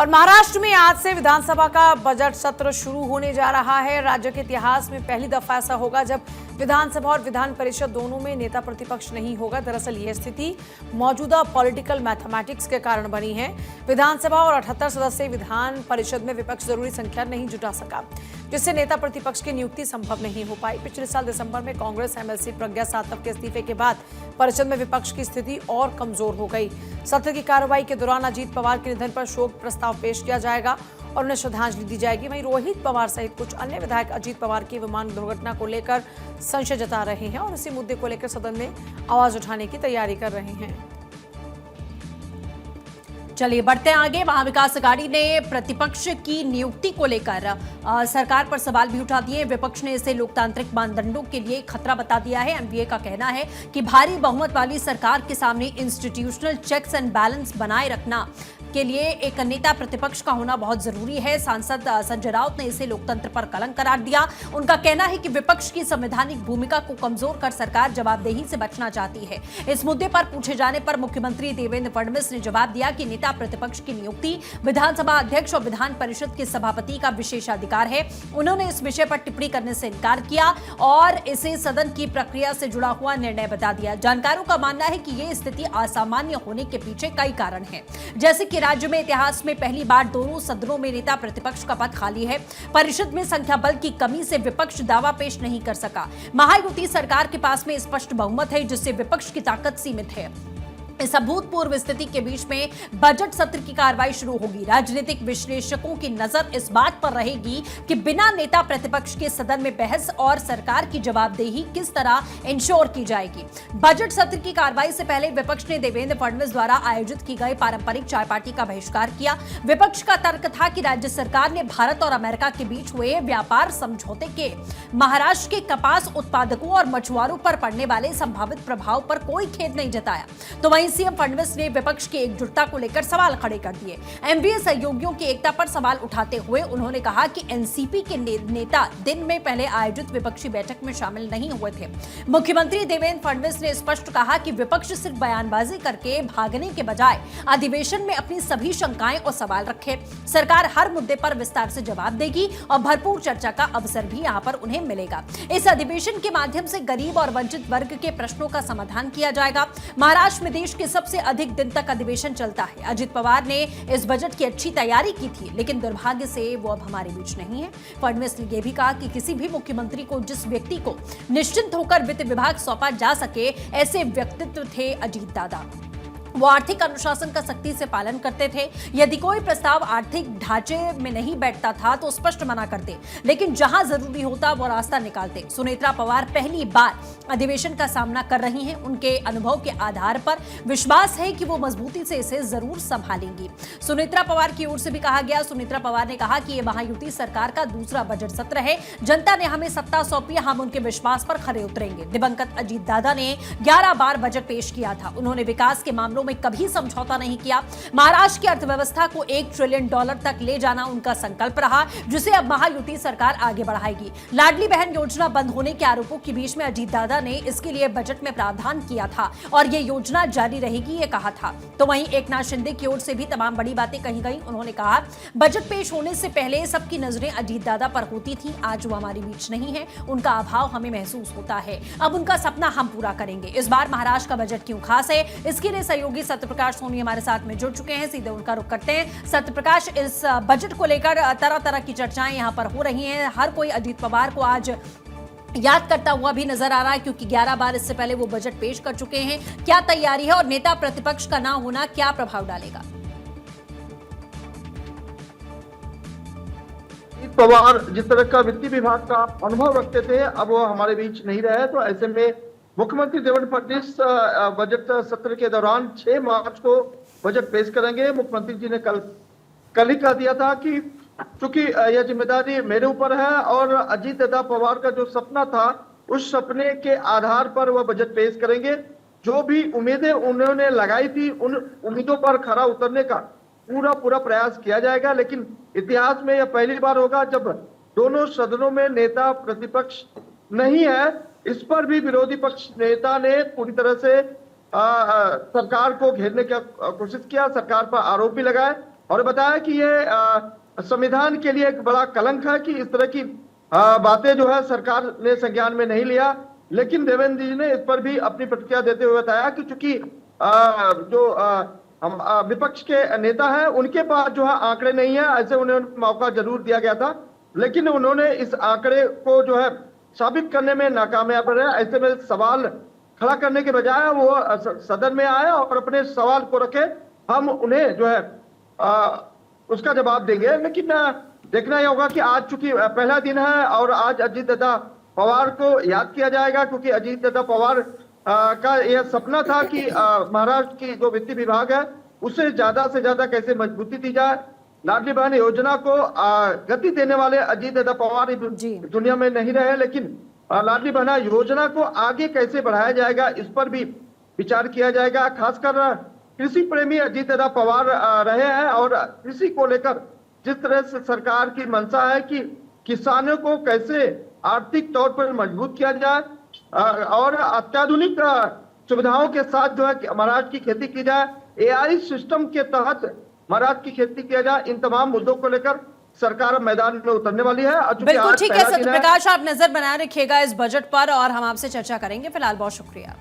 और महाराष्ट्र में आज से विधानसभा का बजट सत्र शुरू होने जा रहा है। राज्य के इतिहास में पहली दफा ऐसा होगा जब विधानसभा और विधान परिषद दोनों में नेता प्रतिपक्ष नहीं होगा। दरअसल यह स्थिति मौजूदा पॉलिटिकल मैथमेटिक्स के कारण बनी है। विधानसभा और 78 सदस्यीय विधान परिषद में विपक्ष जरूरी संख्या नहीं जुटा सका, जिससे नेता प्रतिपक्ष की नियुक्ति संभव नहीं हो पाई। पिछले साल दिसंबर में कांग्रेस एमएलसी प्रज्ञा सातव के इस्तीफे के बाद परिषद में विपक्ष की स्थिति और कमजोर हो गई। सत्र की कार्रवाई के दौरान अजीत पवार के निधन पर शोक प्रस्ताव पेश किया जाएगा और उन्हें श्रद्धांजलि दी जाएगी। वहीं रोहित पवार सहित कुछ अन्य विधायक अजीत पवार की विमान दुर्घटना को लेकर संशय जता रहे हैं और इसी मुद्दे को लेकर सदन में आवाज उठाने की तैयारी कर रहे हैं। चलिए बढ़ते हैं आगे। महाविकास अघाड़ी ने प्रतिपक्ष की नियुक्ति को लेकर सरकार पर सवाल भी उठा दिए। विपक्ष ने इसे लोकतांत्रिक मानदंडों के लिए खतरा बता दिया है। एमवीए का कहना है कि भारी बहुमत वाली सरकार के सामने इंस्टीट्यूशनल चेक्स एंड बैलेंस बनाए रखना के लिए एक नेता प्रतिपक्ष का होना बहुत जरूरी है। सांसद संजय राउत ने इसे लोकतंत्र पर कलंक करार दिया। उनका कहना है कि विपक्ष की संवैधानिक भूमिका को कमजोर कर सरकार जवाबदेही से बचना चाहती है। इस मुद्दे पर पूछे जाने पर मुख्यमंत्री देवेंद्र फडणवीस ने जवाब दिया कि नेता प्रतिपक्ष की नियुक्ति विधानसभा अध्यक्ष और विधान परिषद के सभापति का विशेषाधिकार है। उन्होंने इस विषय पर टिप्पणी करने से इनकार किया और इसे सदन की प्रक्रिया से जुड़ा हुआ निर्णय बता दिया। जानकारों का मानना है कि यह स्थिति असामान्य होने के पीछे कई कारण हैं, जैसे कि राज्य में इतिहास में पहली बार दोनों सदनों में नेता प्रतिपक्ष का पद खाली है। परिषद में संख्या बल की कमी से विपक्ष दावा पेश नहीं कर सका। महायुति सरकार के पास में स्पष्ट बहुमत है, जिससे विपक्ष की ताकत सीमित है। इस अभूतपूर्व स्थिति के बीच में बजट सत्र की कार्रवाई शुरू होगी। राजनीतिक विश्लेषकों की नजर इस बात पर रहेगी कि बिना नेता प्रतिपक्ष के सदन में बहस और सरकार की जवाबदेही किस तरह इंश्योर की जाएगी। बजट सत्र की कार्रवाई से पहले विपक्ष ने देवेंद्र फडणवीस द्वारा आयोजित की गई पारंपरिक चाय पार्टी का बहिष्कार किया। विपक्ष का तर्क था कि राज्य सरकार ने भारत और अमेरिका के बीच हुए व्यापार समझौते के महाराष्ट्र के कपास उत्पादकों और मछुआरों पर पड़ने वाले संभावित प्रभाव पर कोई खेद नहीं जताया। तो वहीं सीएम फडणवीस ने विपक्ष की एकजुटता को लेकर सवाल खड़े कर दिए। एमवीए सहयोगियों की एकता पर सवाल उठाते हुए उन्होंने कहा कि एनसीपी के नेता दिन में पहले आयोजित विपक्षी बैठक में शामिल नहीं हुए थे। मुख्यमंत्री देवेंद्र फडणवीस ने स्पष्ट कहा कि विपक्ष सिर्फ बयानबाजी करके भागने के बजाय अधिवेशन में अपनी सभी शंकाएं और सवाल रखे। सरकार हर मुद्दे पर विस्तार से जवाब देगी और भरपूर चर्चा का अवसर भी यहां पर उन्हें मिलेगा। इस अधिवेशन के माध्यम से गरीब और वंचित वर्ग के प्रश्नों का समाधान किया जाएगा। महाराष्ट्र में देश के सबसे अधिक दिन तक अधिवेशन चलता है। अजीत पवार ने इस बजट की अच्छी तैयारी की थी, लेकिन दुर्भाग्य से वो अब हमारे बीच नहीं है। फडणवीस ने यह भी कहा कि किसी भी मुख्यमंत्री को जिस व्यक्ति को निश्चिंत होकर वित्त विभाग सौंपा जा सके, ऐसे व्यक्तित्व थे अजीत दादा। वो आर्थिक अनुशासन का सख्ती से पालन करते थे। यदि कोई प्रस्ताव आर्थिक ढांचे में नहीं बैठता था तो स्पष्ट मना करते, लेकिन जहां जरूरी होता वो रास्ता निकालते। सुनेत्रा पवार पहली बार अधिवेशन का सामना कर रही हैं। उनके अनुभव के आधार पर विश्वास है कि वो मजबूती से इसे जरूर संभालेंगी। सुनेत्रा पवार की ओर से भी कहा गया। सुनेत्रा पवार ने कहा कि ये महायुति सरकार का दूसरा बजट सत्र है। जनता ने हमें सत्ता सौंपी, हम उनके विश्वास पर खरे उतरेंगे। दिवंगत अजीत दादा ने 11 बार बजट पेश किया था। उन्होंने विकास के मामलों में कभी समझौता नहीं किया। महाराष्ट्र की अर्थव्यवस्था को $1 ट्रिलियन तक ले जाना उनका संकल्प रहा, जिसे अब महायुति सरकार आगे बढ़ाएगी। लाडली बहन योजना बंद होने के आरोपों के बीच में अजीत दादा ने इसके लिए बजट में प्रावधान किया था और ये योजना जारी रहेगी, ये कहा था। तो वहीं एकनाथ शिंदे की ओर से भी तमाम बड़ी बातें कही गई। उन्होंने कहा, बजट पेश होने से पहले सबकी नजरें अजीत दादा पर होती थी। आज वो हमारे बीच नहीं है, उनका अभाव हमें महसूस होता है। अब उनका सपना हम पूरा करेंगे। इस बार महाराष्ट्र का बजट क्यों खास है, इसके लिए सहयोगी सत्यप्रकाश सोनी हमारे साथ में जुड़ चुके हैं। सीधे उनका रुख करते हैं। सत्यप्रकाश, इस बजट को लेकर तरह तरह की चर्चाएं यहां पर हो रही हैं। हर कोई अजीत पवार को आज याद करता हुआ भी नजर आ रहा है, क्योंकि 11 बार इससे पहले वो बजट पेश कर चुके हैं। क्या तैयारी है और नेता प्रतिपक्ष का ना होना क्या प्रभाव डालेगा? अजीत पवार जिस तरह का वित्तीय विभाग का अनुभव रखते थे, अब वो हमारे बीच नहीं रहे। तो ऐसे में मुख्यमंत्री देवेंद्र फडणवीस बजट सत्र के दौरान 6 मार्च को बजट पेश करेंगे। मुख्यमंत्री जी ने कल ही कह दिया था कि चूंकि यह जिम्मेदारी मेरे ऊपर है और अजीत दादा पवार का जो सपना था, उस सपने के आधार पर वह बजट पेश करेंगे। जो भी उम्मीदें उन्होंने लगाई थी, उन उम्मीदों पर खरा उतरने का पूरा प्रयास किया जाएगा। लेकिन इतिहास में यह पहली बार होगा जब दोनों सदनों में नेता प्रतिपक्ष नहीं है। इस पर भी विरोधी पक्ष नेता ने पूरी तरह से सरकार को घेरने की कोशिश किया, सरकार पर आरोप भी लगाए। और बताया कि ये संविधान के लिए एक बड़ा कलंक है कि इस तरह की बातें जो है सरकार ने संज्ञान में नहीं लिया। लेकिन देवेंद्र जी ने इस पर भी अपनी प्रतिक्रिया देते हुए बताया कि चूंकि जो हम विपक्ष के नेता हैं उनके पास जो है आंकड़े नहीं है, ऐसे उन्हें मौका जरूर दिया गया था, लेकिन उन्होंने इस आंकड़े को जो है साबित करने में नाकामयाब रहे। ऐसे में सवाल खड़ा करने के बजाय वो सदन में आए और अपने सवाल को रखे, हम उन्हें जो है उसका जवाब देंगे। लेकिन देखना यह होगा कि आज चूंकि पहला दिन है और आज अजीत दादा पवार को याद किया जाएगा, क्योंकि अजीत दादा पवार का यह सपना था कि महाराष्ट्र की जो वित्त विभाग है उसे ज्यादा से ज्यादा कैसे मजबूती दी जाए। लाडली बहन योजना को गति देने वाले अजीत दादा पवार दुनिया में नहीं रहे, लेकिन लाडली बहना योजना को आगे कैसे बढ़ाया जाएगा इस पर भी विचार किया जाएगा। खासकर कृषि प्रेमी अजीत दादा पवार रहे हैं और कृषि को लेकर जिस तरह से सरकार की मंशा है कि किसानों को कैसे आर्थिक तौर पर मजबूत किया जाए और अत्याधुनिक सुविधाओं के साथ जो है महाराष्ट्र की खेती की जाए, एआई सिस्टम के तहत महाराष्ट्र की खेती किया जाए, इन तमाम मुद्दों को लेकर सरकार मैदान में उतरने वाली है। बिल्कुल ठीक है सत्यप्रकाश, आप नजर बनाए रखिएगा इस बजट पर और हम आपसे चर्चा करेंगे। फिलहाल बहुत शुक्रिया।